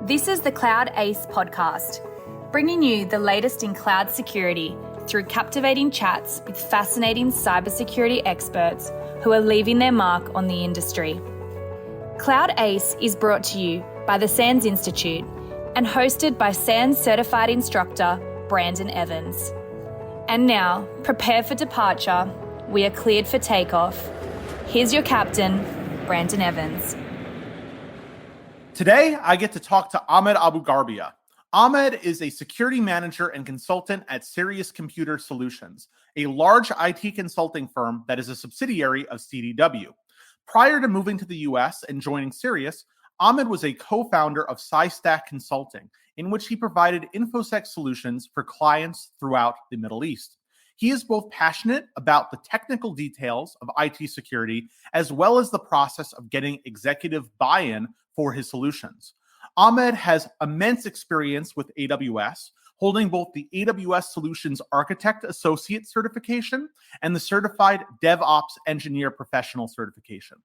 This is the Cloud Ace podcast, bringing you the latest in cloud security through captivating chats with fascinating cybersecurity experts who are leaving their mark on the industry. Cloud Ace is brought to you by the SANS Institute and hosted by SANS Certified Instructor Brandon Evans. And now, prepare for departure. We are cleared for takeoff. Here's your captain, Brandon Evans. Today, I get to talk to Ahmed AbuGharbia. Ahmed is a security manager and consultant at Sirius Computer Solutions, a large IT consulting firm that is a subsidiary of CDW. Prior to moving to the US and joining Sirius, Ahmed was a co-founder of SciStack Consulting, in which he provided InfoSec solutions for clients throughout the Middle East. He is both passionate about the technical details of IT security, as well as the process of getting executive buy-in for his solutions. Ahmed has immense experience with AWS, holding both the AWS Solutions Architect Associate certification and the Certified DevOps Engineer Professional certification.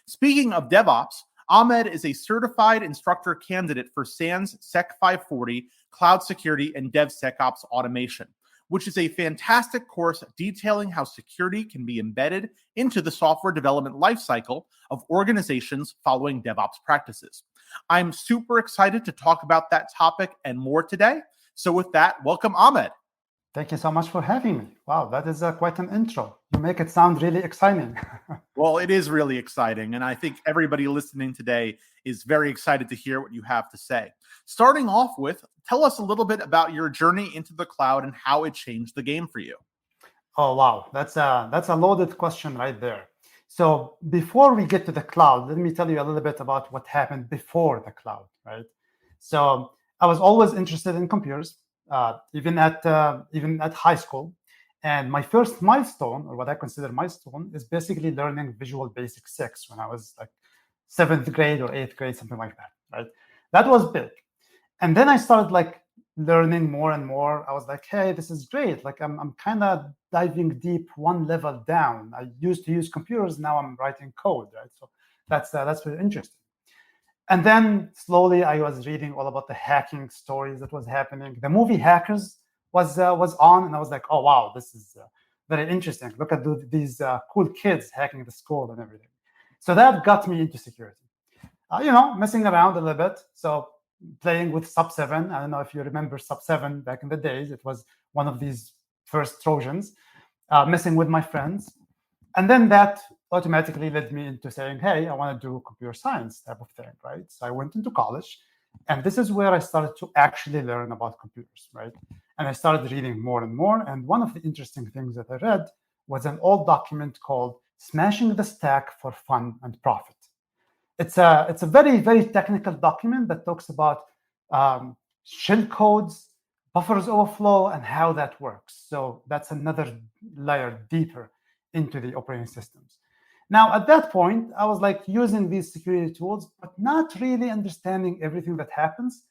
Speaking of DevOps, Ahmed is a Certified Instructor Candidate for SANS SEC540 Cloud Security and DevSecOps Automation, which is a fantastic course detailing how security can be embedded into the software development lifecycle of organizations following DevOps practices. I'm super excited to talk about that topic and more today. So with that, welcome, Ahmed. Thank you so much for having me. Wow, that is quite an intro. You make it sound really exciting. Well, it is really exciting. And I think everybody listening today is very excited to hear what you have to say. Starting off with, tell us a little bit about your journey into the cloud and how it changed the game for you. Oh, wow. That's a loaded question right there. So before we get to the cloud, let me tell you a little bit about what happened before the cloud, right? So I was always interested in computers, even at high school. And my first milestone, or what I consider milestone, is basically learning Visual Basic 6 when I was like 7th grade or 8th grade, something like that, right? That was big. And then I started like learning more and more. I was like, hey, this is great. Like I'm kind of diving deep one level down. I used to use computers, now I'm writing code, right? So that's really interesting. And then slowly I was reading all about the hacking stories that was happening. The movie Hackers was on, and I was like, oh wow, this is very interesting. Look at these cool kids hacking the school and everything. So that got me into security. Messing around a little bit. So playing with Sub 7. I don't know if you remember Sub 7 back in the days. It was one of these first Trojans. Messing with my friends. And then that automatically led me into saying, hey, I want to do computer science type of thing, right? So I went into college, and this is where I started to actually learn about computers, right? And I started reading more and more. And one of the interesting things that I read was an old document called Smashing the Stack for Fun and Profit. It's a very, very technical document that talks about shell codes, buffers overflow, and how that works. So that's another layer deeper into the operating systems. Now, at that point, I was like using these security tools, but not really understanding everything that happens.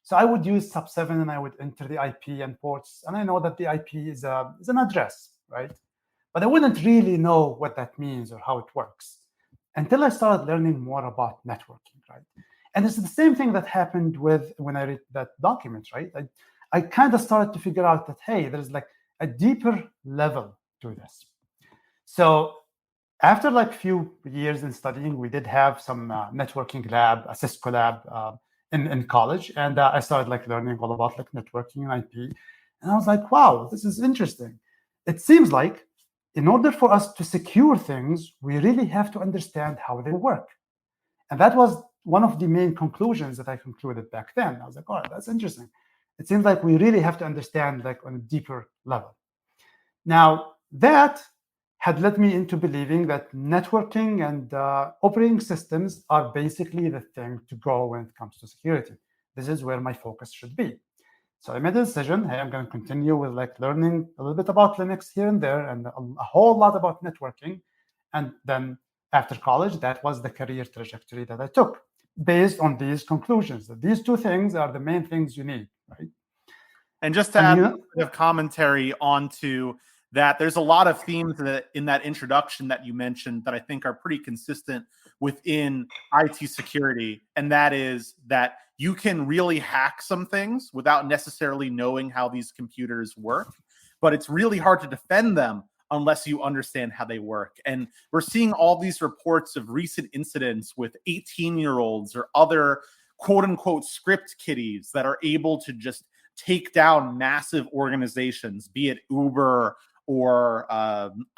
So I would use Sub 7 and I would enter the IP and ports. And I know that the IP is an address, right? But I wouldn't really know what that means or how it works until I started learning more about networking, right? And it's the same thing that happened when I read that document, right? I kind of started to figure out that, hey, there's like a deeper level to this. So after like few years in studying, we did have some networking lab, a Cisco lab in college. And I started like learning all about like networking and IP. And I was like, wow, this is interesting. It seems like in order for us to secure things, we really have to understand how they work. And that was one of the main conclusions that I concluded back then. I was like, all right, that's interesting. It seems like we really have to understand like on a deeper level. Now, that had led me into believing that networking and operating systems are basically the thing to go when it comes to security. This is where my focus should be. So I made a decision, hey, I'm going to continue with like learning a little bit about Linux here and there and a whole lot about networking. And then after college, that was the career trajectory that I took based on these conclusions. That these two things are the main things you need, right? And just to add a bit of commentary onto that, there's a lot of themes in that introduction that you mentioned that I think are pretty consistent within IT security. And that is that you can really hack some things without necessarily knowing how these computers work, but it's really hard to defend them unless you understand how they work. And we're seeing all these reports of recent incidents with 18-year-olds or other quote unquote script kiddies that are able to just take down massive organizations, be it Uber or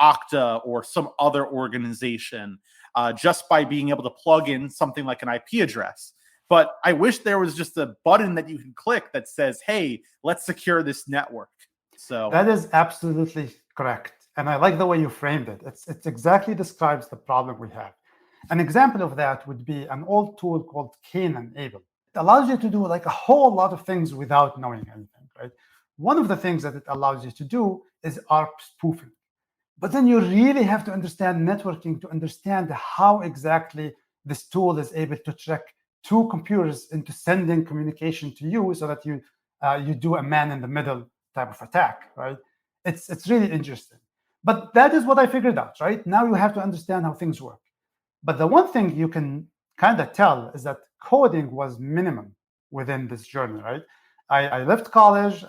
Okta or some other organization, just by being able to plug in something like an IP address. But I wish there was just a button that you can click that says, hey, let's secure this network. So that is absolutely correct. And I like the way you framed it. It exactly describes the problem we have. An example of that would be an old tool called Cain and Abel. It allows you to do like a whole lot of things without knowing anything, right? One of the things that it allows you to do is ARP spoofing. But then you really have to understand networking to understand how exactly this tool is able to trick two computers into sending communication to you so that you do a man-in-the-middle type of attack, right? It's really interesting. But that is what I figured out, right? Now you have to understand how things work. But the one thing you can kind of tell is that coding was minimum within this journey, right? I left college,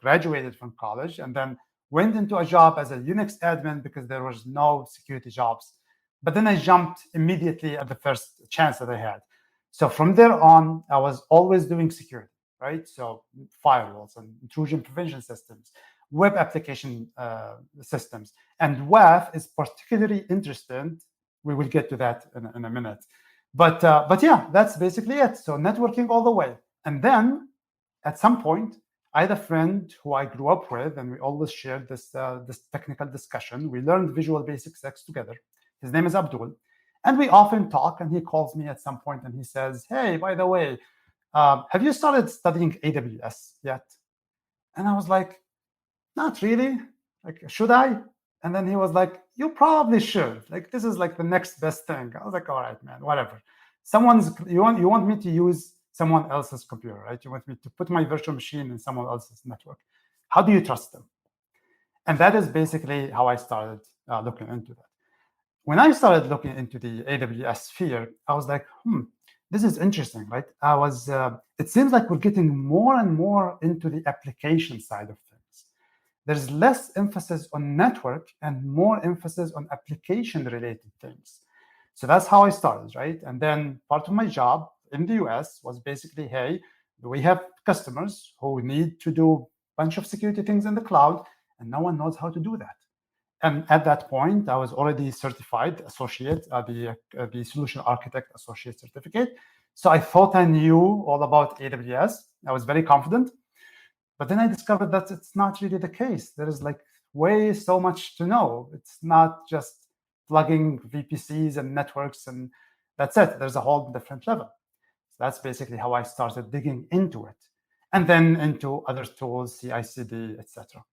graduated from college, and then went into a job as a Unix admin because there was no security jobs. But then I jumped immediately at the first chance that I had. So from there on, I was always doing security, right? So firewalls and intrusion prevention systems, web application systems. And WAF is particularly interesting. We will get to that in a minute. But yeah, that's basically it. So networking all the way. And then at some point, I had a friend who I grew up with, and we always shared this technical discussion. We learned Visual Basic 6 together. His name is Abdul. And we often talk, and he calls me at some point and he says, hey, by the way, have you started studying AWS yet? And I was like, not really. Like, should I? And then he was like, you probably should. Like, this is like the next best thing. I was like, all right, man, whatever. You want me to use someone else's computer, right? You want me to put my virtual machine in someone else's network. How do you trust them? And that is basically how I started looking into that. When I started looking into the AWS sphere, I was like, this is interesting, right? It seems like we're getting more and more into the application side of things. There's less emphasis on network and more emphasis on application-related things. So that's how I started, right? And then part of my job in the US was basically, hey, we have customers who need to do a bunch of security things in the cloud, and no one knows how to do that. And at that point, I was already certified associate, the Solution Architect Associate Certificate. So I thought I knew all about AWS. I was very confident. But then I discovered that it's not really the case. There is like so much to know. It's not just plugging VPCs and networks and that's it. There's a whole different level. So that's basically how I started digging into it. And then into other tools, CI/CD, etc.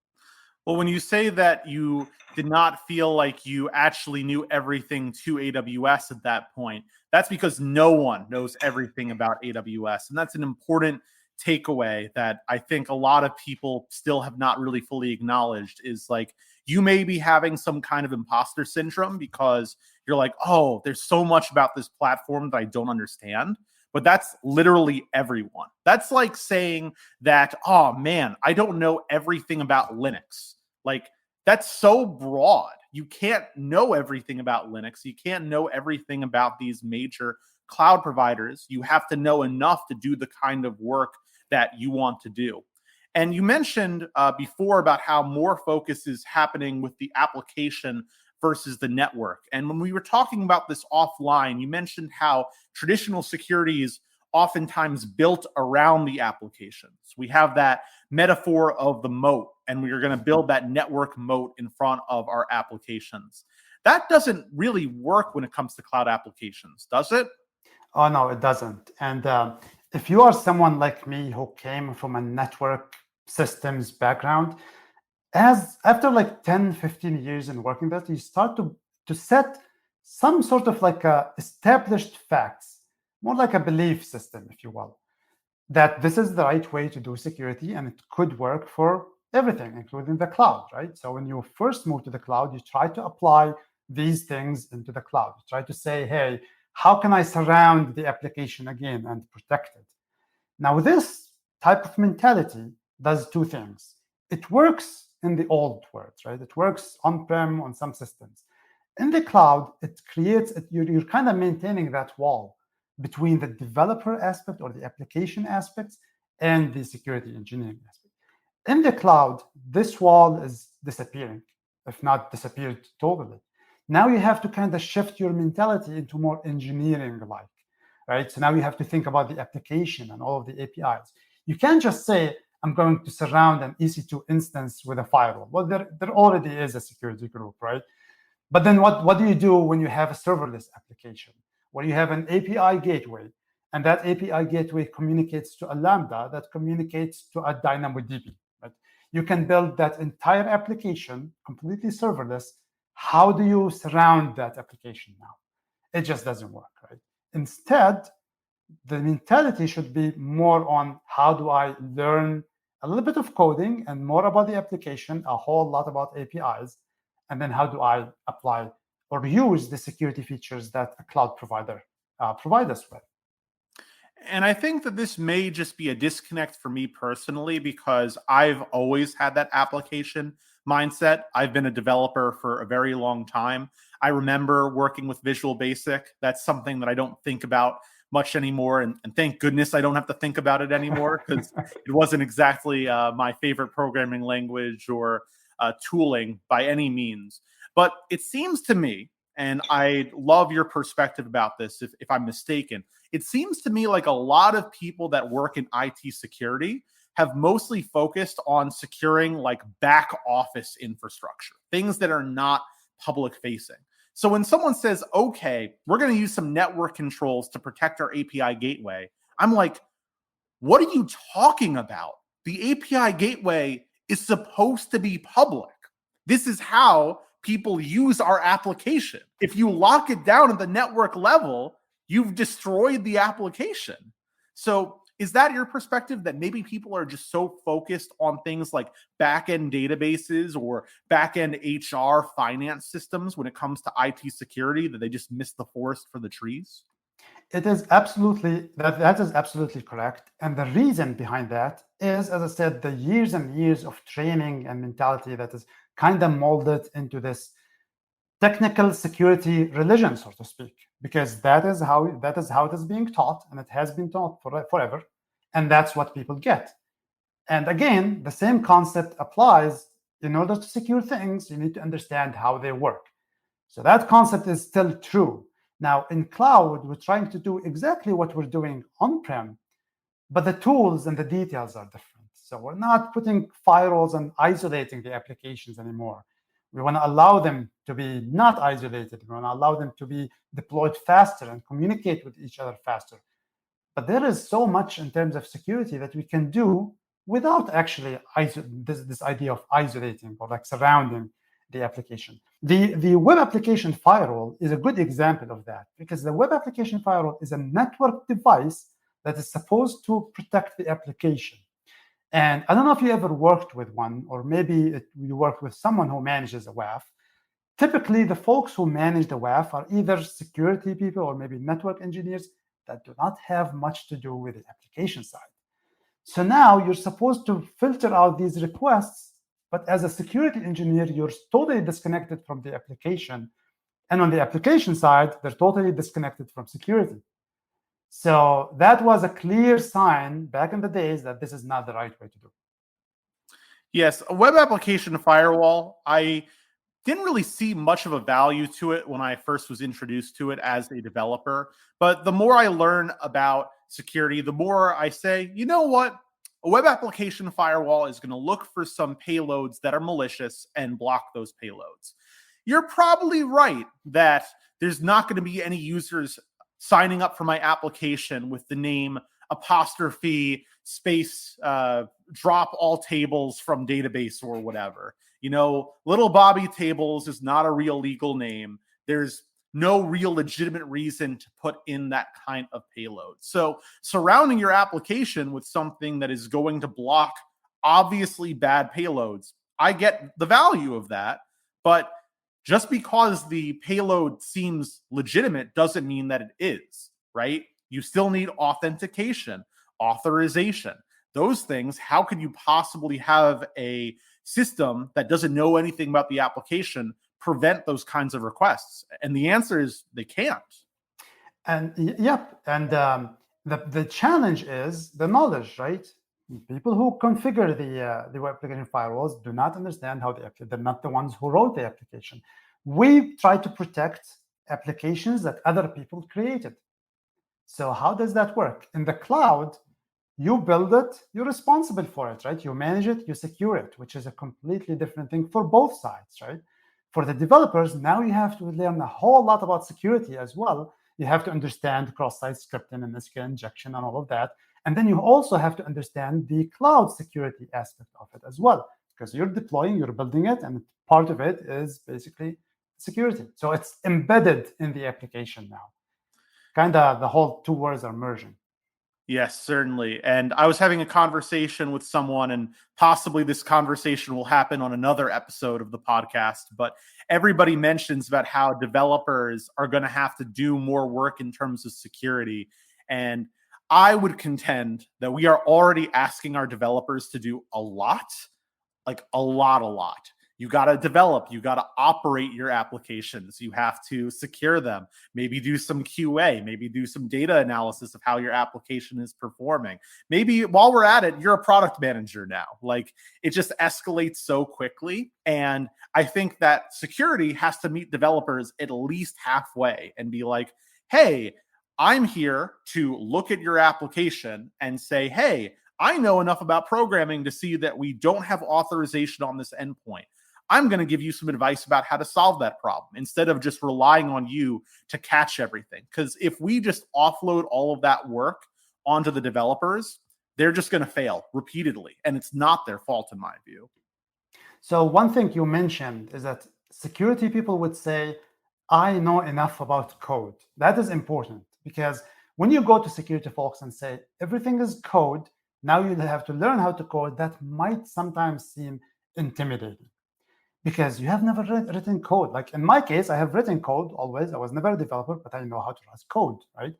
Well, when you say that you did not feel like you actually knew everything to AWS at that point, that's because no one knows everything about AWS. And that's an important takeaway that I think a lot of people still have not really fully acknowledged is like, you may be having some kind of imposter syndrome because you're like, oh, there's so much about this platform that I don't understand. But that's literally everyone. That's like saying that, oh man, I don't know everything about Linux. Like, that's so broad. You can't know everything about Linux. You can't know everything about these major cloud providers. You have to know enough to do the kind of work that you want to do. And you mentioned before about how more focus is happening with the application versus the network. And when we were talking about this offline, you mentioned how traditional security is oftentimes built around the applications. We have that metaphor of the moat, and we are going to build that network moat in front of our applications. That doesn't really work when it comes to cloud applications, does it? Oh, no, it doesn't. And if you are someone like me who came from a network systems background, after like 10, 15 years in working that, you start to set some sort of like established facts, more like a belief system, if you will, that this is the right way to do security and it could work for everything, including the cloud, right? So when you first move to the cloud, you try to apply these things into the cloud. You try to say, hey, how can I surround the application again and protect it? Now, this type of mentality does two things. It works in the old world, right? It works on-prem on some systems. In the cloud, it creates, you're kind of maintaining that wall between the developer aspect or the application aspects and the security engineering aspect. In the cloud, this wall is disappearing, if not disappeared totally. Now you have to kind of shift your mentality into more engineering-like, right? So now you have to think about the application and all of the APIs. You can't just say, I'm going to surround an EC2 instance with a firewall. Well, there already is a security group, right? But then what do you do when you have a serverless application, where you have an API gateway, and that API gateway communicates to a Lambda that communicates to a DynamoDB, right? You can build that entire application completely serverless. How do you surround that application now? It just doesn't work, right? Instead, the mentality should be more on how do I learn a little bit of coding and more about the application, a whole lot about APIs, and then how do I apply or use the security features that a cloud provider provide us with. And I think that this may just be a disconnect for me personally, because I've always had that application mindset. I've been a developer for a very long time. I remember working with Visual Basic. That's something that I don't think about much anymore. And thank goodness I don't have to think about it anymore, because it wasn't exactly my favorite programming language or tooling by any means. But it seems to me, and I love your perspective about this if I'm mistaken, it seems to me like a lot of people that work in IT security have mostly focused on securing like back office infrastructure, things that are not public facing. So when someone says, okay, we're going to use some network controls to protect our API gateway, I'm like, what are you talking about? The API gateway is supposed to be public. This is how people use our application. If you lock it down at the network level, you've destroyed the application. So is that your perspective, that maybe people are just so focused on things like back-end databases or back-end HR finance systems when it comes to IT security that they just miss the forest for the trees? It is absolutely, that is absolutely correct. And the reason behind that is, as I said, the years and years of training and mentality that is kind of molded into this technical security religion, so to speak, because that is how it is being taught, and it has been taught forever, and that's what people get. And again, the same concept applies. In order to secure things, you need to understand how they work. So that concept is still true. Now, in cloud, we're trying to do exactly what we're doing on-prem, but the tools and the details are different. So we're not putting firewalls and isolating the applications anymore. We want to allow them to be not isolated. We want to allow them to be deployed faster and communicate with each other faster. But there is so much in terms of security that we can do without actually this idea of isolating or like surrounding the application. The web application firewall is a good example of that, because the web application firewall is a network device that is supposed to protect the application. And I don't know if you ever worked with one, or maybe you worked with someone who manages a WAF. Typically, the folks who manage the WAF are either security people or maybe network engineers that do not have much to do with the application side. So now you're supposed to filter out these requests, but as a security engineer, you're totally disconnected from the application. And on the application side, they're totally disconnected from security. So that was a clear sign back in the days that this is not the right way to do. Yes, a web application firewall, I didn't really see much of a value to it when I first was introduced to it as a developer. But the more I learn about security, the more I say, you know what? A web application firewall is going to look for some payloads that are malicious and block those payloads. You're probably right that there's not going to be any users signing up for my application with the name apostrophe space drop all tables from database or whatever. You know, Little Bobby Tables is not a real legal name. There's no real legitimate reason to put in that kind of payload. So surrounding your application with something that is going to block obviously bad payloads, I get the value of that. But just because the payload seems legitimate doesn't mean that it is, right? You still need authentication. authorization, those things. How could you possibly have a system that doesn't know anything about the application prevent those kinds of requests? And the answer is they can't. And yep, and the challenge is the knowledge, right? People who configure the web application firewalls do not understand how they're not the ones who wrote the application. We try to protect applications that other people created. So how does that work? In the cloud, you build it, you're responsible for it, right? You manage it, you secure it, which is a completely different thing for both sides, right? For the developers, now you have to learn a whole lot about security as well. You have to understand cross-site scripting and SQL injection and all of that. And then you also have to understand the cloud security aspect of it as well, because you're deploying, you're building it, and part of it is basically security. So it's embedded in the application now. Kind of the whole two words are merging. Yes, certainly. And I was having a conversation with someone, and possibly this conversation will happen on another episode of the podcast, but everybody mentions about how developers are going to have to do more work in terms of security. And I would contend that we are already asking our developers to do a lot, like a lot. You got to develop, you got to operate your applications, you have to secure them, maybe do some QA, maybe do some data analysis of how your application is performing. Maybe while we're at it, you're a product manager now. Like, it just escalates so quickly. And I think that security has to meet developers at least halfway and be like, hey, I'm here to look at your application and say, hey, I know enough about programming to see that we don't have authorization on this endpoint. I'm going to give you some advice about how to solve that problem instead of just relying on you to catch everything. Because if we just offload all of that work onto the developers, they're just going to fail repeatedly. And it's not their fault, in my view. So one thing you mentioned is that security people would say, I know enough about code. That is important, because when you go to security folks and say, everything is code, now you have to learn how to code, that might sometimes seem intimidating, because you have never written code. Like in my case, I have written code always. I was never a developer, but I know how to write code, right?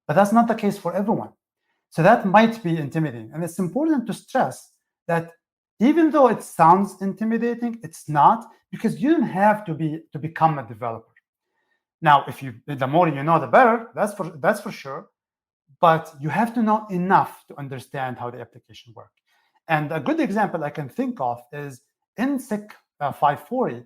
But that's not the case for everyone. So that might be intimidating. And it's important to stress that even though it sounds intimidating, it's not, because you don't have to become a developer. Now, the more you know, the better. That's for sure. But you have to know enough to understand how the application works. And a good example I can think of is in SEC540.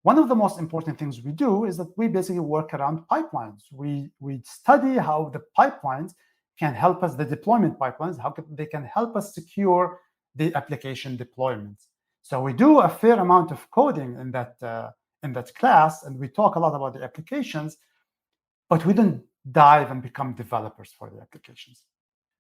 One of the most important things we do is that we basically work around pipelines. We study how the pipelines can help us, the deployment pipelines, how they can help us secure the application deployments. So we do a fair amount of coding in that class, and we talk a lot about the applications, but we don't dive and become developers for the applications.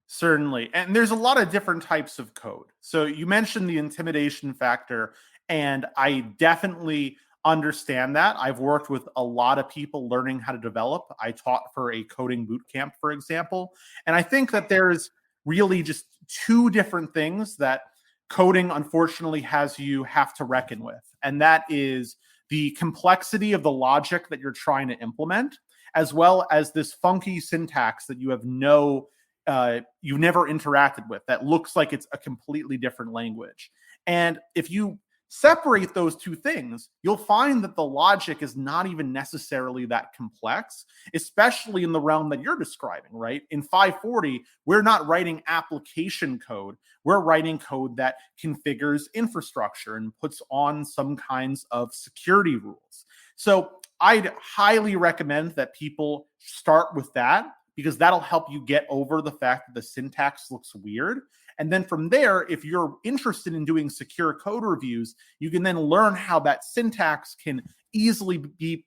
Certainly. And there's a lot of different types of code. So you mentioned the intimidation factor, and I definitely understand that. I've worked with a lot of people learning how to develop. I taught for a coding boot camp, for example. And I think that there's really just two different things that coding, unfortunately, has you have to reckon with. And that is the complexity of the logic that you're trying to implement, as well as this funky syntax that you have you've never interacted with, that looks like it's a completely different language. And if you separate those two things, you'll find that the logic is not even necessarily that complex, especially in the realm that you're describing, right? In 540, we're not writing application code. We're writing code that configures infrastructure and puts on some kinds of security rules. So I'd highly recommend that people start with that, because that'll help you get over the fact that the syntax looks weird. And then from there, if you're interested in doing secure code reviews, you can then learn how that syntax can easily be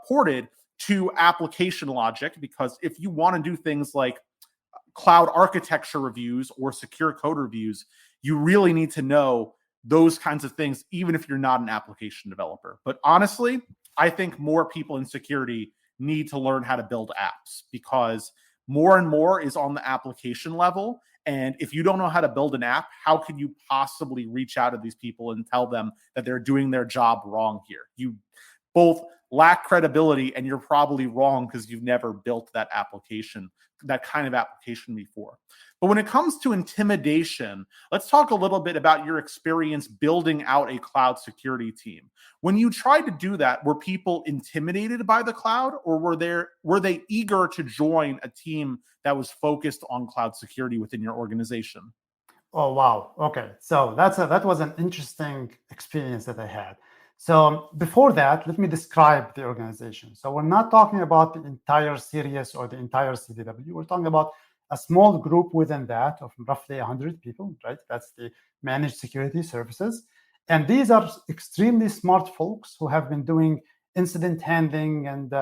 ported to application logic. Because if you want to do things like cloud architecture reviews or secure code reviews, you really need to know those kinds of things, even if you're not an application developer. But honestly, I think more people in security need to learn how to build apps, because more and more is on the application level. And if you don't know how to build an app, how can you possibly reach out to these people and tell them that they're doing their job wrong here? You both lack credibility, and you're probably wrong because you've never built that application, that kind of application before. But when it comes to intimidation, let's talk a little bit about your experience building out a cloud security team. When you tried to do that, were people intimidated by the cloud, or were they eager to join a team that was focused on cloud security within your organization? Oh, wow. Okay. So that was an interesting experience that I had. So before that, let me describe the organization. So we're not talking about the entire Sirius or the entire CDW. We're talking about a small group within that of roughly 100 people, right? That's the managed security services. And these are extremely smart folks who have been doing incident handling and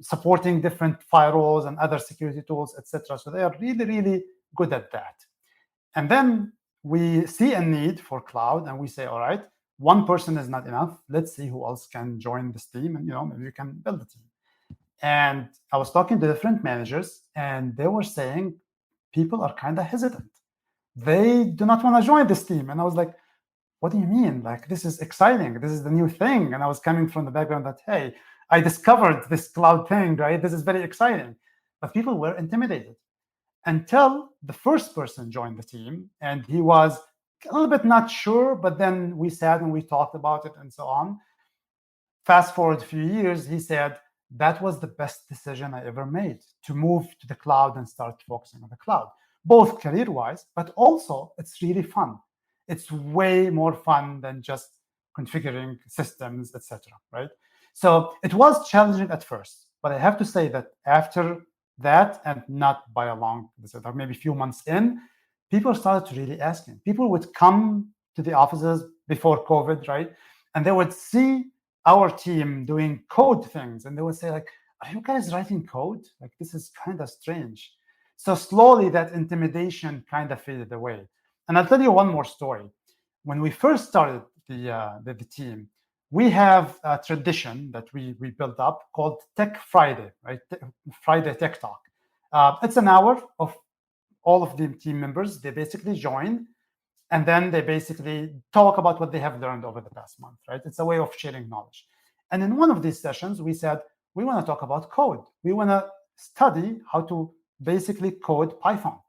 supporting different firewalls and other security tools, etc. So they are really, really good at that. And then we see a need for cloud, and we say, all right, one person is not enough. Let's see who else can join this team, and maybe we can build a team. And I was talking to different managers, and they were saying people are kind of hesitant. They do not want to join this team. And I was like, what do you mean? Like, this is exciting. This is the new thing. And I was coming from the background that, hey, I discovered this cloud thing, right? This is very exciting. But people were intimidated until the first person joined the team. And he was a little bit not sure, but then we sat and we talked about it and so on. Fast forward a few years, he said, that was the best decision I ever made, to move to the cloud and start focusing on the cloud, both career-wise, but also it's really fun. It's way more fun than just configuring systems, etc. Right? So it was challenging at first, but I have to say that after that, and not by a long, maybe a few months in, people started to really ask him. People would come to the offices before COVID, right? And they would see our team doing code things, and they would say, like, are you guys writing code? Like, this is kind of strange. So slowly that intimidation kind of faded away. And I'll tell you one more story. When we first started the team, we have a tradition that we built up called Tech Friday, right? Friday Tech Talk. It's an hour of all of the team members. They basically join, and then they basically talk about what they have learned over the past month, right? It's a way of sharing knowledge. And in one of these sessions, we said, we want to talk about code. We want to study how to basically code Python.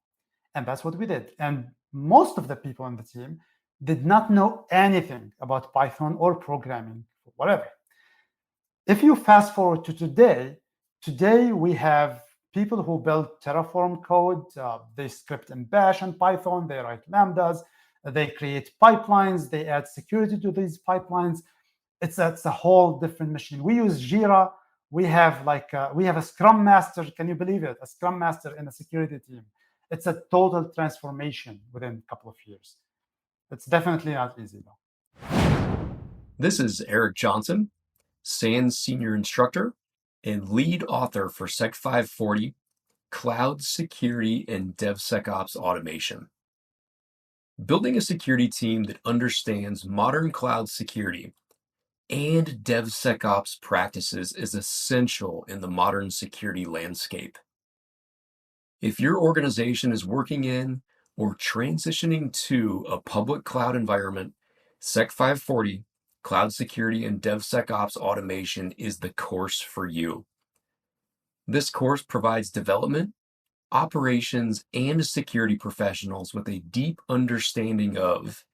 And that's what we did. And most of the people on the team did not know anything about Python or programming, whatever. If you fast forward to today we have people who build Terraform code. They script in Bash and Python. They write Lambdas. They create pipelines. They add security to these pipelines. It's a whole different machine. We use Jira. We have a Scrum Master. Can you believe it? A Scrum Master in a security team. It's a total transformation within a couple of years. It's definitely not easy, though. This is Eric Johnson, SANS Senior Instructor and lead author for SEC540, Cloud Security and DevSecOps Automation. Building a security team that understands modern cloud security and DevSecOps practices is essential in the modern security landscape. If your organization is working in or transitioning to a public cloud environment, SEC540, Cloud Security and DevSecOps Automation is the course for you. This course provides development, operations, and security professionals with a deep understanding of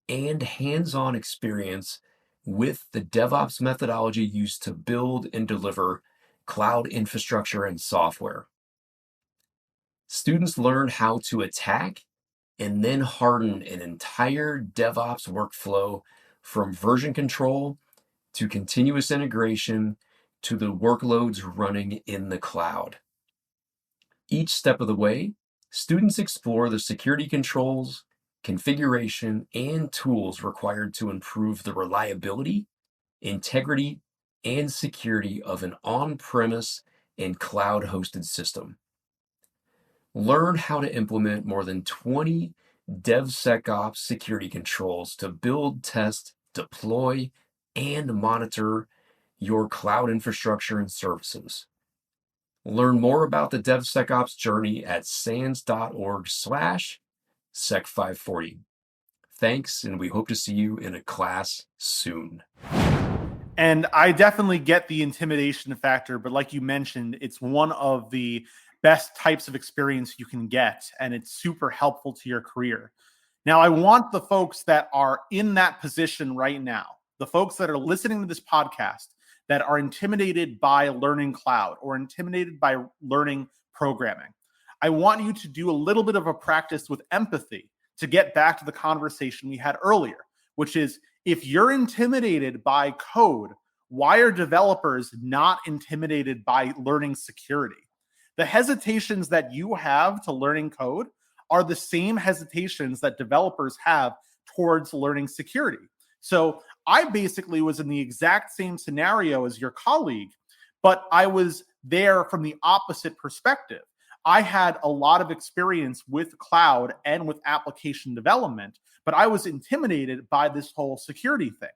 and hands-on experience with the DevOps methodology used to build and deliver cloud infrastructure and software. Students learn how to attack and then harden an entire DevOps workflow from version control to continuous integration to the workloads running in the cloud. Each step of the way, students explore the security controls, configuration, and tools required to improve the reliability, integrity, and security of an on-premise and cloud-hosted system. Learn how to implement more than 20 DevSecOps security controls to build, test, deploy, and monitor your cloud infrastructure and services. Learn more about the DevSecOps journey at sans.org/SEC540. Thanks, and we hope to see you in a class soon. And I definitely get the intimidation factor, but like you mentioned, it's one of the best types of experience you can get, and it's super helpful to your career. Now, I want the folks that are in that position right now, the folks that are listening to this podcast that are intimidated by learning cloud or intimidated by learning programming. I want you to do a little bit of a practice with empathy to get back to the conversation we had earlier, which is if you're intimidated by code, why are developers not intimidated by learning security? The hesitations that you have to learning code are the same hesitations that developers have towards learning security. So I basically was in the exact same scenario as your colleague, but I was there from the opposite perspective. I had a lot of experience with cloud and with application development, but I was intimidated by this whole security thing.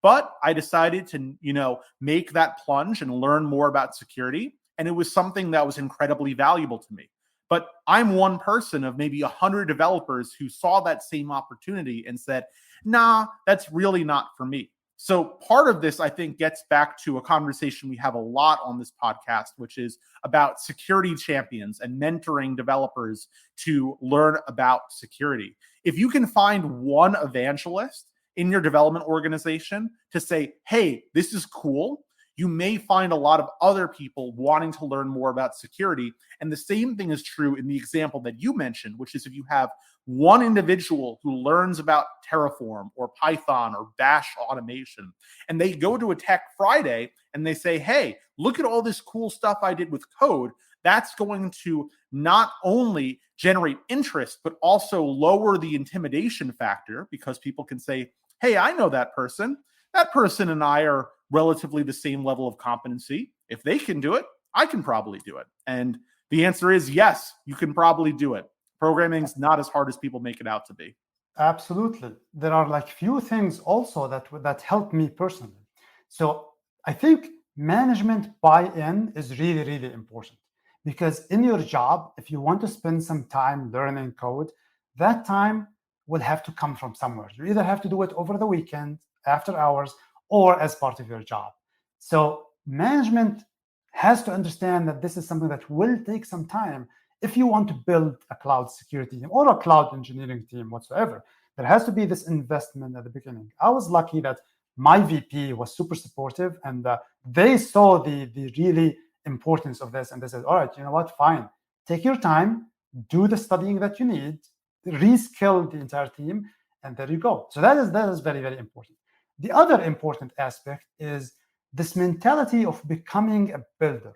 But I decided to, make that plunge and learn more about security. And it was something that was incredibly valuable to me. But I'm one person of maybe 100 developers who saw that same opportunity and said, nah, that's really not for me. So part of this, I think, gets back to a conversation we have a lot on this podcast, which is about security champions and mentoring developers to learn about security. If you can find one evangelist in your development organization to say, hey, this is cool, you may find a lot of other people wanting to learn more about security. And the same thing is true in the example that you mentioned, which is if you have one individual who learns about Terraform or Python or Bash automation, and they go to a Tech Friday and they say, hey, look at all this cool stuff I did with code, that's going to not only generate interest, but also lower the intimidation factor because people can say, hey, I know that person. That person and I are relatively the same level of competency. If they can do it, I can probably do it. And the answer is yes, you can probably do it. Programming's not as hard as people make it out to be. Absolutely. There are few things also that help me personally. So I think management buy-in is really, really important because in your job, if you want to spend some time learning code, that time will have to come from somewhere. You either have to do it over the weekend, after hours, or as part of your job. So management has to understand that this is something that will take some time. If you want to build a cloud security team or a cloud engineering team whatsoever, there has to be this investment at the beginning. I was lucky that my VP was super supportive and they saw the really importance of this. And they said, all right, you know what, fine, take your time, do the studying that you need, reskill the entire team, and there you go. So that is very, very important. The other important aspect is this mentality of becoming a builder.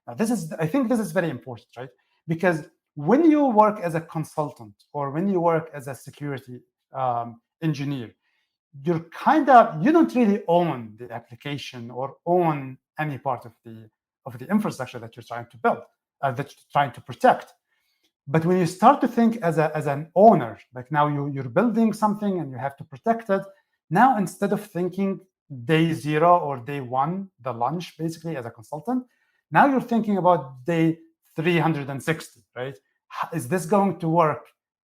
Now, I think this is very important, right? Because when you work as a consultant or when you work as a security engineer, you don't really own the application or own any part of the infrastructure that you're trying to build, that you're trying to protect. But when you start to think as an owner, like now you're building something and you have to protect it, now instead of thinking day 0 or day 1, the lunch basically as a consultant, now you're thinking about day 360, right? Is this going to work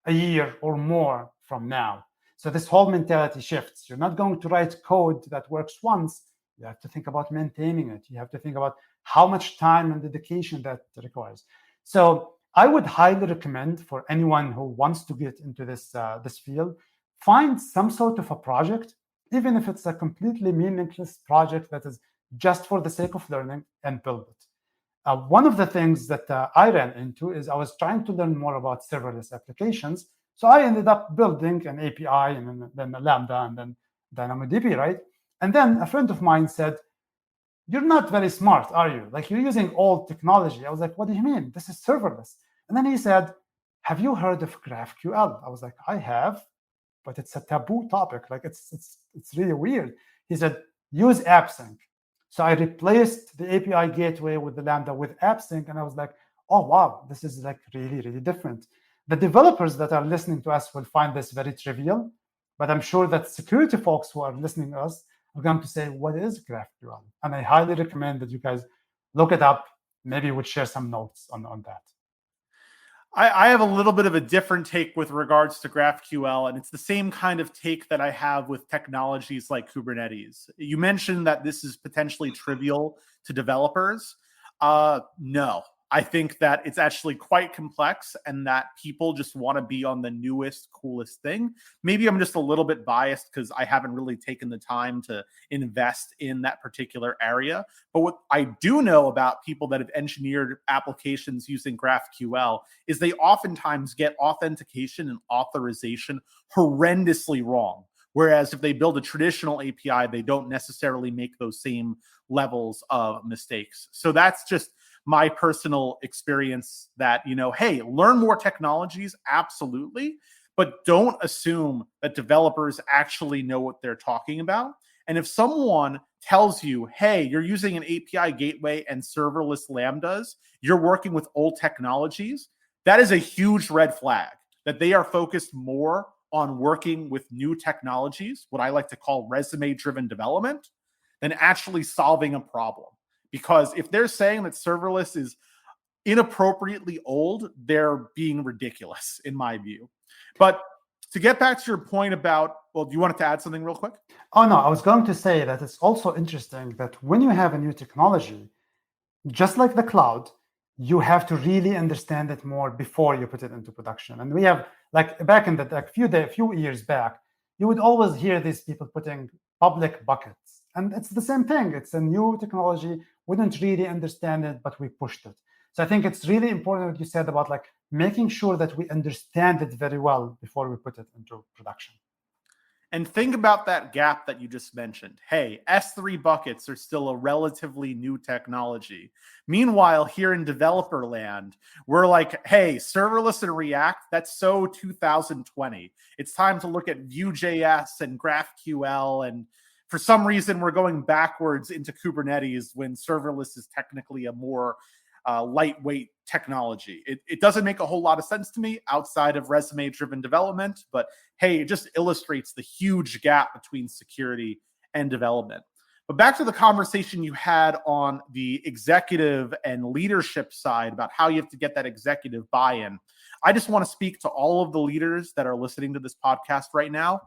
a year or more from now? So this whole mentality shifts. You're not going to write code that works once. You have to think about maintaining it. You have to think about how much time and dedication that requires. So I would highly recommend for anyone who wants to get into this field, find some sort of a project, even if it's a completely meaningless project that is just for the sake of learning, and build it. One of the things that I ran into is I was trying to learn more about serverless applications. So I ended up building an API and then a Lambda and then DynamoDB, right? And then a friend of mine said, you're not very smart, are you? Like, you're using old technology. I was like, what do you mean? This is serverless. And then he said, have you heard of GraphQL? I was like, I have, but it's a taboo topic. Like, it's really weird. He said, use AppSync. So I replaced the API gateway with the Lambda with AppSync, and I was like, oh, wow, this is like really, really different. The developers that are listening to us will find this very trivial, but I'm sure that security folks who are listening to us are going to say, what is GraphQL? And I highly recommend that you guys look it up. Maybe we'll share some notes on that. I have a little bit of a different take with regards to GraphQL, and it's the same kind of take that I have with technologies like Kubernetes. You mentioned that this is potentially trivial to developers. No, I think that it's actually quite complex and that people just want to be on the newest, coolest thing. Maybe I'm just a little bit biased because I haven't really taken the time to invest in that particular area. But what I do know about people that have engineered applications using GraphQL is they oftentimes get authentication and authorization horrendously wrong. Whereas if they build a traditional API, they don't necessarily make those same levels of mistakes. So that's just my personal experience that, hey, learn more technologies, absolutely, but don't assume that developers actually know what they're talking about. And if someone tells you, hey, you're using an API gateway and serverless Lambdas, you're working with old technologies, that is a huge red flag that they are focused more on working with new technologies, what I like to call resume-driven development, than actually solving a problem. Because if they're saying that serverless is inappropriately old, they're being ridiculous, in my view. But to get back to your point about, well, do you want to add something real quick? Oh, no, I was going to say that it's also interesting that when you have a new technology, just like the cloud, you have to really understand it more before you put it into production. And we have, like back in the few years back, you would always hear these people putting public buckets. And it's the same thing. It's a new technology. We didn't really understand it, but we pushed it. So I think it's really important what you said about like making sure that we understand it very well before we put it into production. And think about that gap that you just mentioned. Hey, S3 buckets are still a relatively new technology. Meanwhile, here in developer land, we're like, hey, serverless and React, that's so 2020. It's time to look at Vue.js and GraphQL. And for some reason, we're going backwards into Kubernetes when serverless is technically a more lightweight technology. It doesn't make a whole lot of sense to me outside of resume-driven development, but hey, it just illustrates the huge gap between security and development. But back to the conversation you had on the executive and leadership side about how you have to get that executive buy-in. I just want to speak to all of the leaders that are listening to this podcast right now.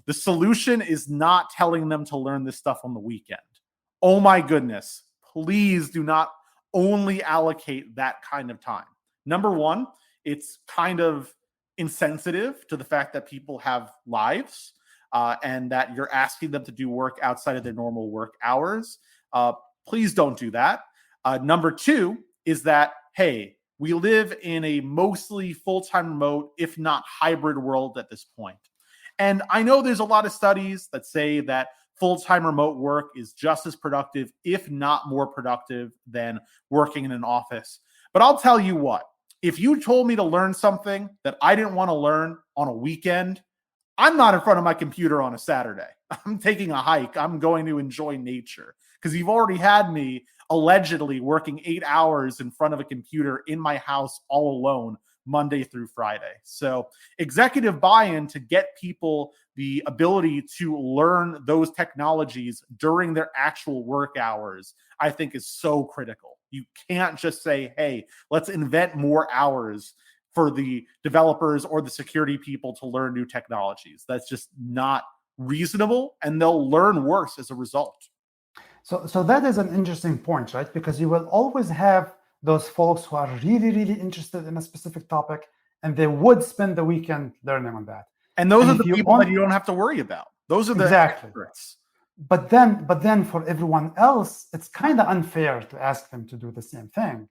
The solution is not telling them to learn this stuff on the weekend. Oh my goodness, please do not only allocate that kind of time. Number one, it's kind of insensitive to the fact that people have lives and that you're asking them to do work outside of their normal work hours. Please don't do that. Number two is that, hey, we live in a mostly full-time remote, if not hybrid world at this point. And I know there's a lot of studies that say that full-time remote work is just as productive, if not more productive, than working in an office. But I'll tell you what, if you told me to learn something that I didn't want to learn on a weekend, I'm not in front of my computer on a Saturday. I'm taking a hike. I'm going to enjoy nature because you've already had me allegedly working 8 hours in front of a computer in my house all alone Monday through Friday. So executive buy-in to get people the ability to learn those technologies during their actual work hours, I think is so critical. You can't just say, hey, let's invent more hours for the developers or the security people to learn new technologies. That's just not reasonable, and they'll learn worse as a result. So that is an interesting point, right? Because you will always have those folks who are really, really interested in a specific topic, and they would spend the weekend learning on that. And those are the people that you don't have to worry about. Those are the experts. But then for everyone else, it's kind of unfair to ask them to do the same thing,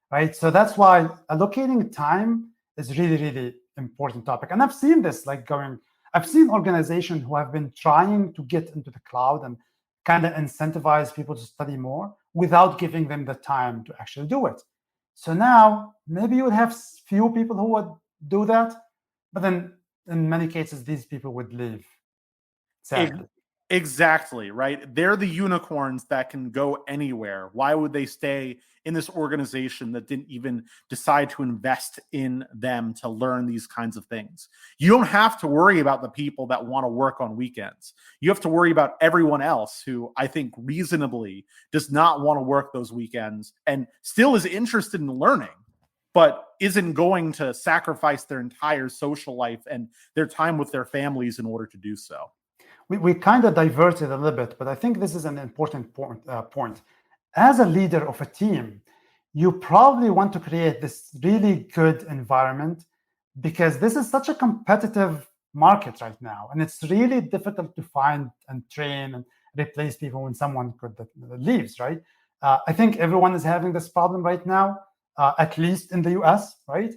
right? So that's why allocating time is really, really important topic. And I've seen this I've seen organizations who have been trying to get into the cloud and kind of incentivize people to study more without giving them the time to actually do it. So now maybe you would have few people who would do that, but then in many cases, these people would leave. Sadly. Exactly, right? They're the unicorns that can go anywhere. Why would they stay in this organization that didn't even decide to invest in them to learn these kinds of things? You don't have to worry about the people that want to work on weekends. You have to worry about everyone else who I think reasonably does not want to work those weekends and still is interested in learning, but isn't going to sacrifice their entire social life and their time with their families in order to do so. We kind of diverted a little bit, but I think this is an important point. As a leader of a team, you probably want to create this really good environment, because this is such a competitive market right now, and it's really difficult to find and train and replace people when someone leaves, right? I think everyone is having this problem right now, at least in the US, right?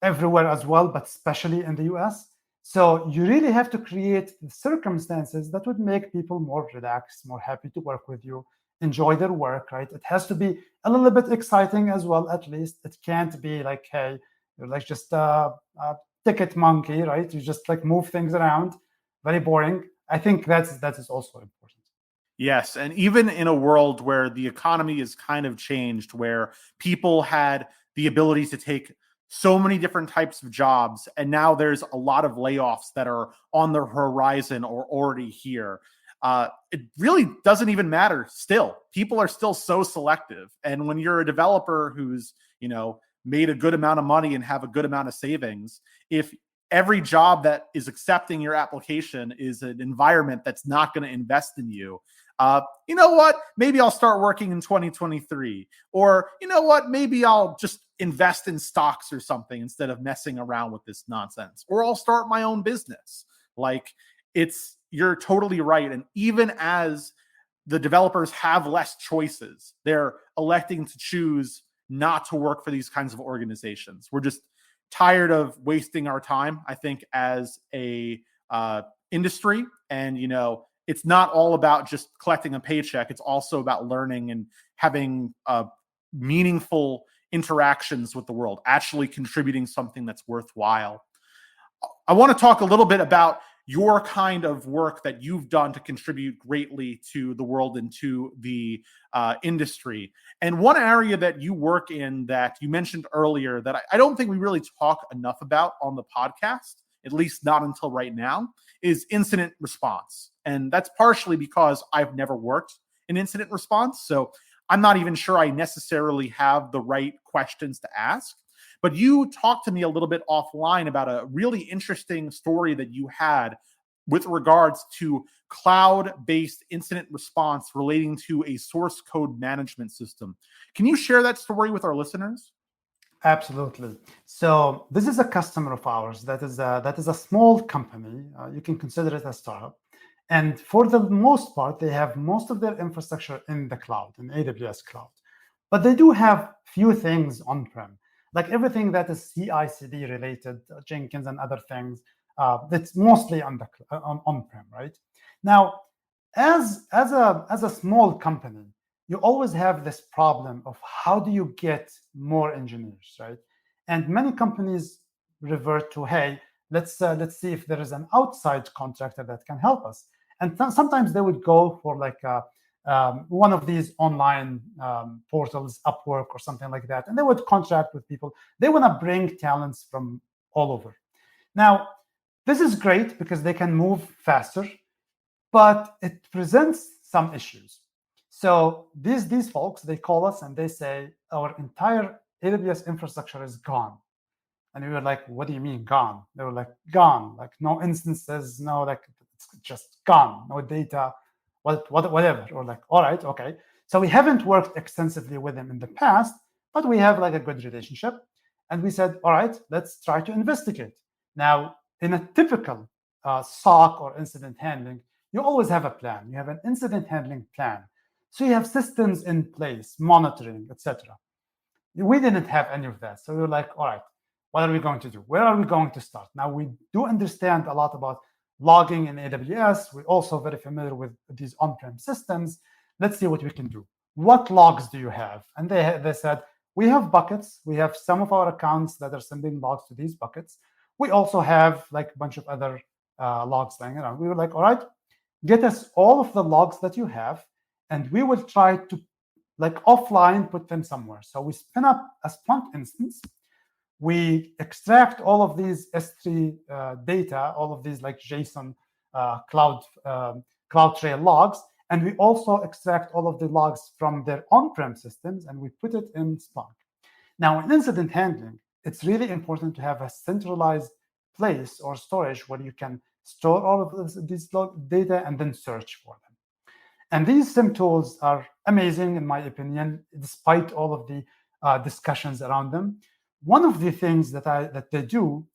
Everywhere as well, but especially in the US. So you really have to create the circumstances that would make people more relaxed, more happy to work with you, enjoy their work, right? It has to be a little bit exciting as well, at least. It can't be like, hey, you're like just a ticket monkey, right? You just like move things around, very boring. I think that is also important. Yes, and even in a world where the economy is kind of changed, where people had the ability to take so many different types of jobs, and now there's a lot of layoffs that are on the horizon or already here. It really doesn't even matter. Still, people are still so selective, and when you're a developer who's made a good amount of money and have a good amount of savings, if every job that is accepting your application is an environment that's not going to invest in you, you know what? Maybe I'll start working in 2023. Or, you know what? Maybe I'll just invest in stocks or something instead of messing around with this nonsense. Or I'll start my own business. Like, you're totally right. And even as the developers have less choices, they're electing to choose not to work for these kinds of organizations. We're just tired of wasting our time, I think, as a industry. And, it's not all about just collecting a paycheck. It's also about learning and having meaningful interactions with the world, actually contributing something that's worthwhile. I want to talk a little bit about your kind of work that you've done to contribute greatly to the world and to the industry. And one area that you work in that you mentioned earlier that I don't think we really talk enough about on the podcast, at least not until right now, is incident response. And that's partially because I've never worked in incident response. So I'm not even sure I necessarily have the right questions to ask. But you talked to me a little bit offline about a really interesting story that you had with regards to cloud-based incident response relating to a source code management system. Can you share that story with our listeners? Absolutely. So this is a customer of ours that is a small company. You can consider it a startup. And for the most part, they have most of their infrastructure in the cloud, in AWS cloud. But they do have few things on-prem, like everything that is CI/CD related, Jenkins and other things. That's mostly on-prem, right? Now, as a small company, you always have this problem of how do you get more engineers, right? And many companies revert to, hey, let's see if there is an outside contractor that can help us. And sometimes they would go for like one of these online portals, Upwork or something like that, and they would contract with people. They want to bring talents from all over. Now, this is great because they can move faster, but it presents some issues. So these folks, they call us and they say, our entire AWS infrastructure is gone. And we were like, what do you mean gone? They were like, gone, like no instances, no, like it's just gone, no data, whatever. Or like, all right, okay. So we haven't worked extensively with them in the past, but we have like a good relationship. And we said, all right, let's try to investigate. Now, in a typical SOC or incident handling, you always have a plan. You have an incident handling plan. So you have systems in place, monitoring, etc. We didn't have any of that. So we were like, all right, what are we going to do? Where are we going to start? Now, we do understand a lot about logging in AWS. We're also very familiar with these on-prem systems. Let's see what we can do. What logs do you have? And they said, we have buckets. We have some of our accounts that are sending logs to these buckets. We also have like a bunch of other logs lying around. We were like, all right, get us all of the logs that you have, and we will try to like offline put them somewhere. So we spin up a Splunk instance. We extract all of these S3 data, all of these like JSON CloudTrail logs, and we also extract all of the logs from their on-prem systems, and we put it in Splunk. Now, in incident handling, it's really important to have a centralized place or storage where you can store all of this data and then search for them. And these SIM tools are amazing, in my opinion, despite all of the discussions around them. One of the things that they do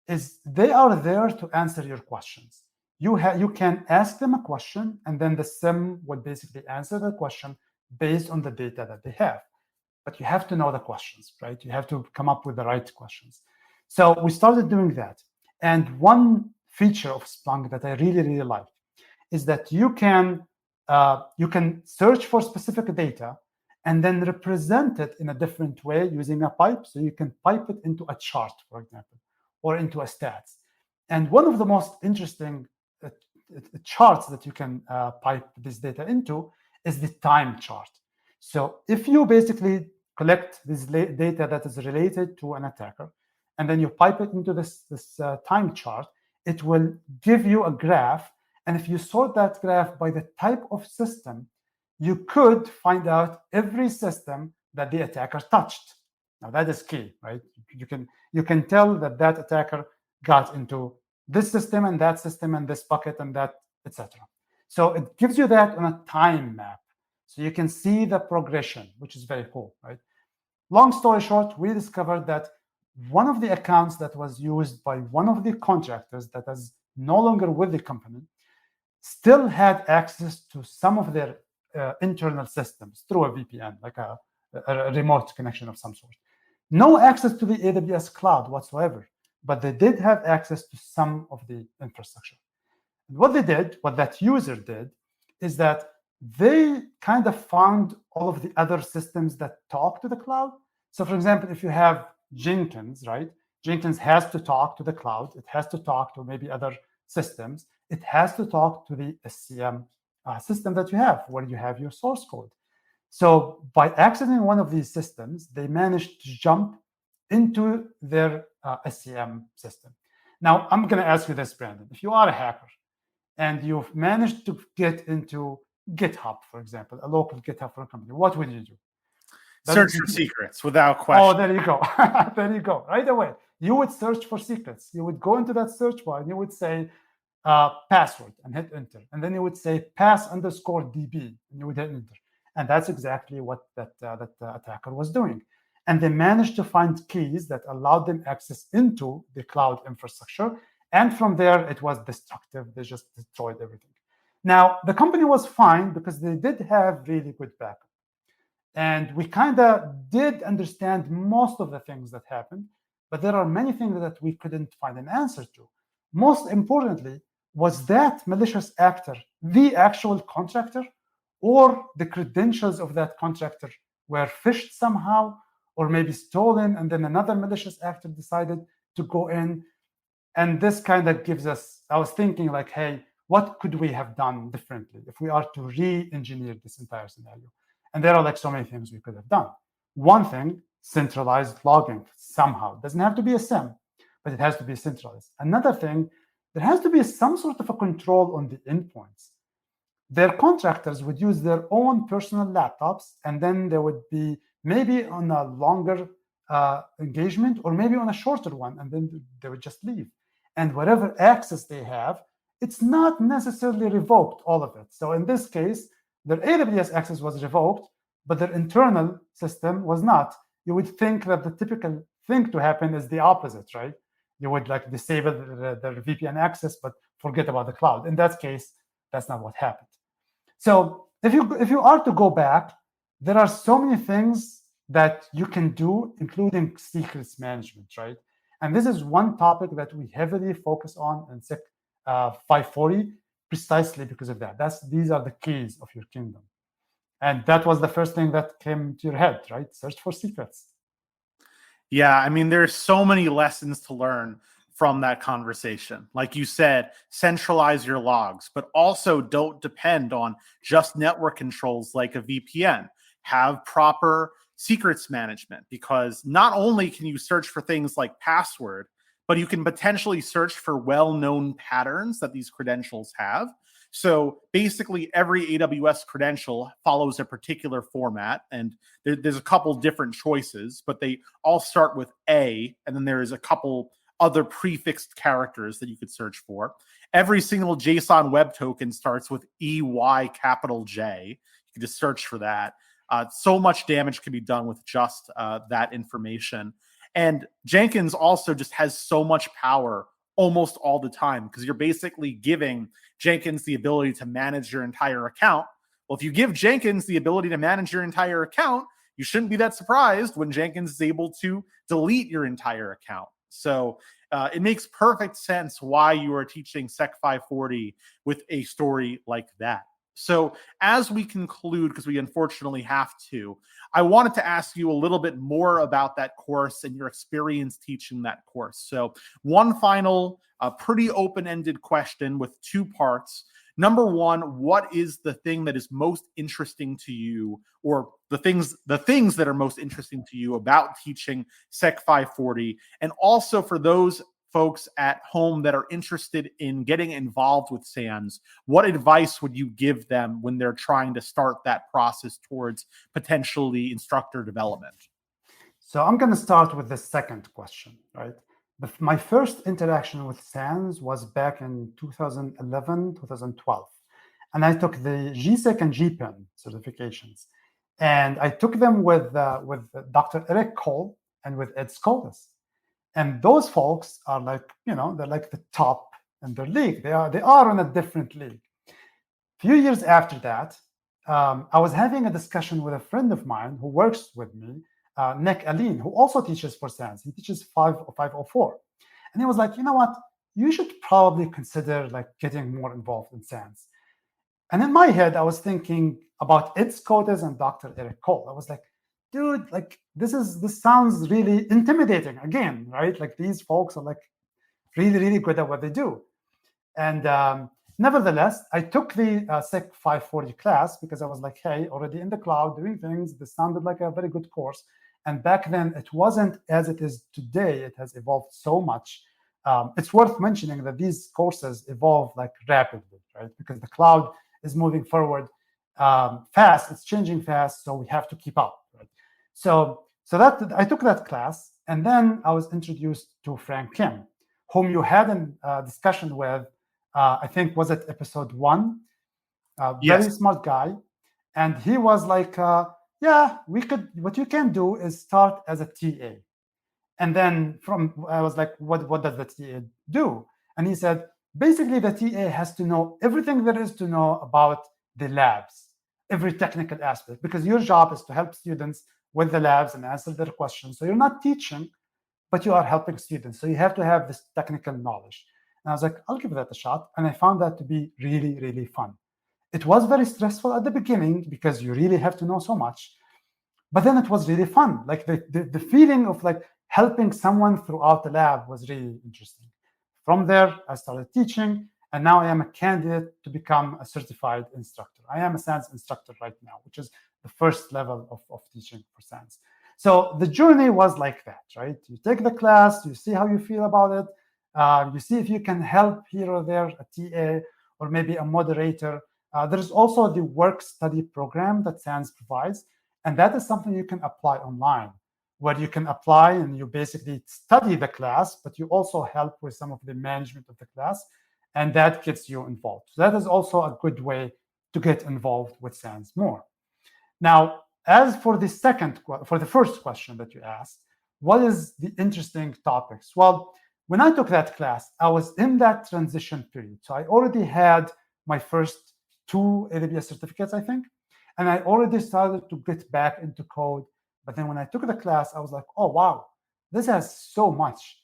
is they are there to answer your questions. You can ask them a question, and then the SIM will basically answer the question based on the data that they have. But you have to know the questions, right? You have to come up with the right questions. So we started doing that. And one feature of Splunk that I really, really like is that you can search for specific data and then represent it in a different way using a pipe. So you can pipe it into a chart, for example, or into a stats. And one of the most interesting charts that you can pipe this data into is the time chart. So if you basically collect this data that is related to an attacker, and then you pipe it into this time chart, it will give you a graph. And if you sort that graph by the type of system, you could find out every system that the attacker touched. Now that is key, right? You can tell that attacker got into this system and this bucket and that, etc. So it gives you that on a time map. So you can see the progression, which is very cool, right? Long story short, we discovered that one of the accounts that was used by one of the contractors that is no longer with the company still had access to some of their internal systems through a VPN, like a remote connection of some sort. No access to the AWS cloud whatsoever, but they did have access to some of the infrastructure. And what that user did, is that they kind of found all of the other systems that talk to the cloud. So for example, if you have Jenkins, right? Jenkins has to talk to the cloud. It has to talk to maybe other systems. It has to talk to the SCM system that you have, where you have your source code. So by accessing one of these systems, they managed to jump into their SCM system. Now, I'm going to ask you this, Brandon. If you are a hacker and you've managed to get into GitHub, for example, a local GitHub for a company, what would you do? Search for secrets without question. Oh, there you go. There you go. Right away. You would search for secrets. You would go into that search bar and you would say password and hit enter. And then you would say pass_db and you would hit enter. And that's exactly what that attacker was doing. And they managed to find keys that allowed them access into the cloud infrastructure. And from there, it was destructive. They just destroyed everything. Now, the company was fine because they did have really good backup. And we kind of did understand most of the things that happened, but there are many things that we couldn't find an answer to. Most importantly, was that malicious actor the actual contractor, or the credentials of that contractor were phished somehow, or maybe stolen, and then another malicious actor decided to go in? And this kind of gives us, I was thinking like, hey, what could we have done differently if we are to re-engineer this entire scenario? And there are like so many things we could have done. One thing, centralized logging somehow. It doesn't have to be a SIM, but it has to be centralized. Another thing, there has to be some sort of a control on the endpoints. Their contractors would use their own personal laptops, and then they would be maybe on a longer engagement or maybe on a shorter one, and then they would just leave. And whatever access they have, it's not necessarily revoked, all of it. So in this case, their AWS access was revoked, but their internal system was not. You would think that the typical thing to happen is the opposite, right? You would like disable the VPN access, but forget about the cloud. In that case, that's not what happened. So if you are to go back, there are so many things that you can do, including secrets management, right? And this is one topic that we heavily focus on in SEC540, precisely because of that. These are the keys of your kingdom. And that was the first thing that came to your head, right? Search for secrets. Yeah, I mean, there's so many lessons to learn from that conversation. Like you said, centralize your logs, but also don't depend on just network controls like a VPN. Have proper secrets management, because not only can you search for things like password, but you can potentially search for well-known patterns that these credentials have. So basically, every AWS credential follows a particular format, and there's a couple different choices, but they all start with A, and then there's a couple other prefixed characters that you could search for. Every single JSON web token starts with EY capital J. You can just search for that. So much damage can be done with just that information. And Jenkins also just has so much power almost all the time, because you're basically giving Jenkins the ability to manage your entire account. Well, if you give Jenkins the ability to manage your entire account, you shouldn't be that surprised when Jenkins is able to delete your entire account. So it makes perfect sense why you are teaching SEC540 with a story like that. So as we conclude, because we unfortunately have to, I wanted to ask you a little bit more about that course and your experience teaching that course. So one final, pretty open-ended question with two parts. Number one, what is the thing that is most interesting to you, or the things that are most interesting to you about teaching SEC540? And also for those folks at home that are interested in getting involved with SANS, what advice would you give them when they're trying to start that process towards potentially instructor development? So I'm going to start with the second question, right? My first interaction with SANS was back in 2011, 2012. And I took the GSEC and GPIN certifications. And I took them with Dr. Eric Cole and with Ed Skoldas. And those folks are like, they're like the top in their league. They are on a different league. A few years after that, I was having a discussion with a friend of mine who works with me, Nick Aline, who also teaches for SANS. He teaches 504. And he was like, you know what? You should probably consider like getting more involved in SANS. And in my head, I was thinking about Ed Skoldas and Dr. Eric Cole. I was like, dude, like this sounds really intimidating again, right? Like these folks are like really, really good at what they do. And nevertheless, I took the SEC540 class because I was like, hey, already in the cloud doing things. This sounded like a very good course. And back then, it wasn't as it is today. It has evolved so much. It's worth mentioning that these courses evolve like rapidly, right? Because the cloud is moving forward fast. It's changing fast, so we have to keep up, right? So that I took that class, and then I was introduced to Frank Kim, whom you had a discussion with. I think was it episode 1? Yes. Very smart guy, and he was like, "Yeah, we could. What you can do is start as a TA." And then I was like, "What does the TA do?" And he said, basically, the TA has to know everything there is to know about the labs, every technical aspect, because your job is to help students with the labs and answer their questions. So you're not teaching, but you are helping students. So you have to have this technical knowledge. And I was like, I'll give that a shot. And I found that to be really, really fun. It was very stressful at the beginning because you really have to know so much. But then it was really fun. Like the feeling of like helping someone throughout the lab was really interesting. From there, I started teaching, and now I am a candidate to become a certified instructor. I am a SANS instructor right now, which is the first level of teaching for SANS. So the journey was like that, right? You take the class, you see how you feel about it, you see if you can help here or there, a TA or maybe a moderator. There's also the work-study program that SANS provides, and that is something you can apply online, where you can apply and you basically study the class, but you also help with some of the management of the class, and that gets you involved. So that is also a good way to get involved with SANS more. Now, as for the first question that you asked, what is the interesting topics? Well, when I took that class, I was in that transition period. So I already had my first 2 AWS certificates, I think, and I already started to get back into code. But then when I took the class, I was like, oh, wow, this has so much.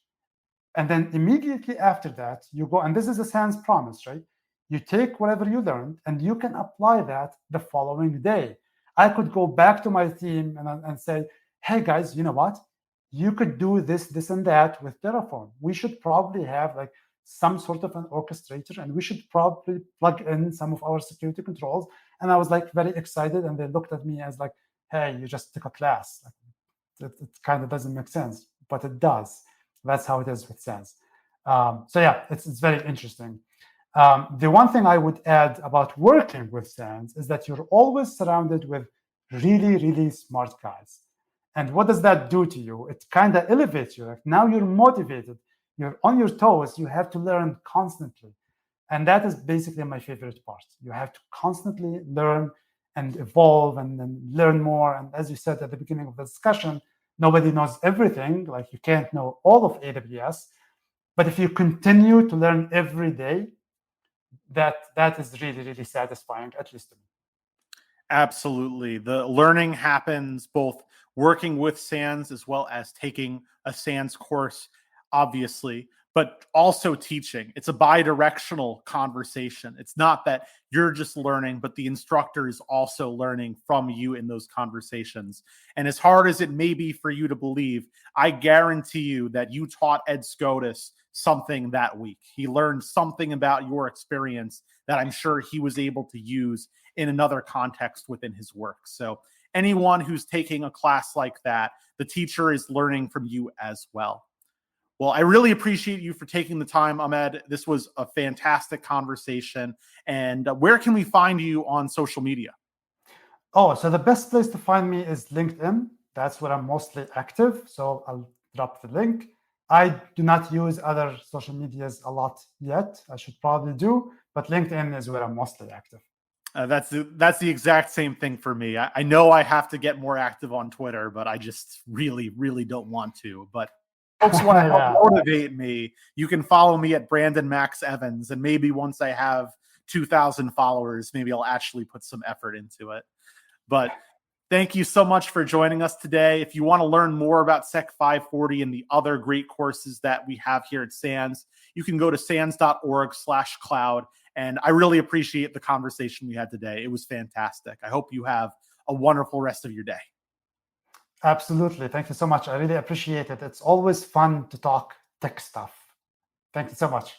And then immediately after that, you go, and this is a SANS promise, right? You take whatever you learned and you can apply that the following day. I could go back to my team and say, hey, guys, you know what? You could do this, this, and that with Terraform. We should probably have like some sort of an orchestrator, and we should probably plug in some of our security controls. And I was like very excited, and they looked at me as like, hey, you just took a class. Like, it kind of doesn't make sense, but it does. That's how it is with SANS. So yeah, it's very interesting. The one thing I would add about working with SANS is that you're always surrounded with really, really smart guys. And what does that do to you? It kind of elevates you. Like now you're motivated, you're on your toes, you have to learn constantly. And that is basically my favorite part. You have to constantly learn and evolve and learn more. And as you said at the beginning of the discussion, nobody knows everything. Like you can't know all of AWS. But if you continue to learn every day, that is really, really satisfying, at least to me. Absolutely. The learning happens both working with SANS as well as taking a SANS course, obviously, but also teaching. It's a bi-directional conversation. It's not that you're just learning, but the instructor is also learning from you in those conversations. And as hard as it may be for you to believe, I guarantee you that you taught Ed Scotus something that week. He learned something about your experience that I'm sure he was able to use in another context within his work. So anyone who's taking a class like that, the teacher is learning from you as well. Well, I really appreciate you for taking the time, Ahmed. This was a fantastic conversation. And where can we find you on social media? Oh, so the best place to find me is LinkedIn. That's where I'm mostly active. So I'll drop the link. I do not use other social medias a lot yet. I should probably do, but LinkedIn is where I'm mostly active. That's the exact same thing for me. I know I have to get more active on Twitter, but I just really, really don't want to. But folks want to help motivate me, you can follow me at Brandon Max Evans. And maybe once I have 2,000 followers, maybe I'll actually put some effort into it. But thank you so much for joining us today. If you want to learn more about SEC540 and the other great courses that we have here at SANS, you can go to sans.org/cloud. And I really appreciate the conversation we had today. It was fantastic. I hope you have a wonderful rest of your day. Absolutely. Thank you so much. I really appreciate it. It's always fun to talk tech stuff. Thank you so much.